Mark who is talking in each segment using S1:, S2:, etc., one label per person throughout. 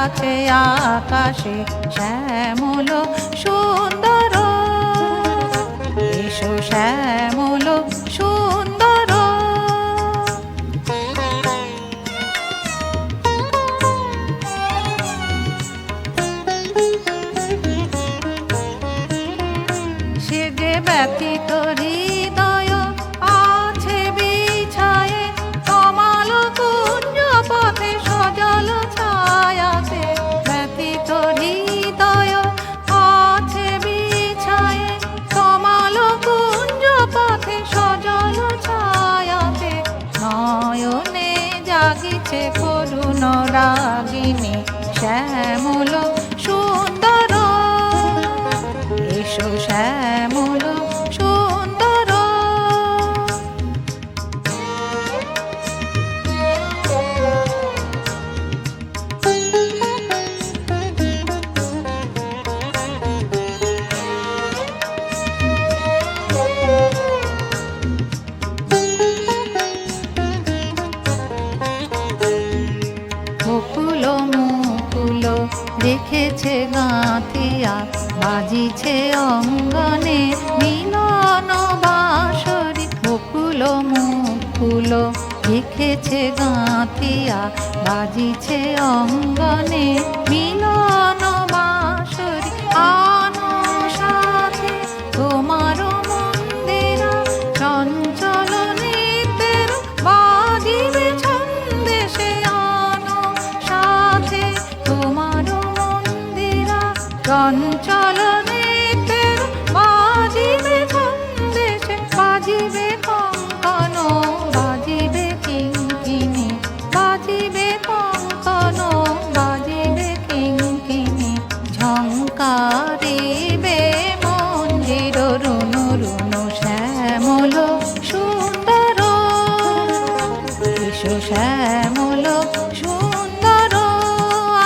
S1: আছে আকাশে শ্যামল সুন্দর, এসো শ্যামল সুন্দর। সে যে ব্যথিত হৃদয় আছে বিছায়ে, কমল কুঞ্জ পথে সজল ছায়াতে। ব্যথিত হৃদয় আছে বিছায়ে, কমল কুঞ্জ পথে সজল ছায়াতে। নয়নে জাগিছে করুণ রাগিনী শ্যামল সুন্দর, এসো শ্যামল সুন্দর। মুকুল মুকুল রেখেছে গাঁথিয়া, বাজিছে অঙ্গনে মিলন বাঁশরি। মুকুল মুকুল রেখেছে গাঁথিয়া, বাজিছে অঙ্গনে মিলন বাঁশরি। আনো সাথে তোমার মন্দিরা, চঞ্চল নৃত্যের বাজিবে ছন্দে সে। আনো সাথে তোমার মন্দিরা, চঞ্চল নৃত্যের বাজিবে ছন্দে সে। বাজিবে কঙ্কণ, বাজিবে কিঙ্কিণী, বাজিবে কঙ্কণ, বাজিবে কিঙ্কিণী। ঝঙ্কারিবে মঞ্জির রুনু রুনু শ্যামল সুন্দর, এসো শ্যামল সুন্দর।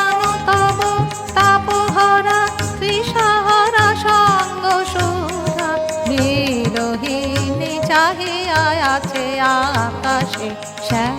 S1: আনো তব তাপহরা তৃষাহারা সঙ্গ সুধা, বিরোহিণী চাহিয়া আছে আকাশে শ্যামল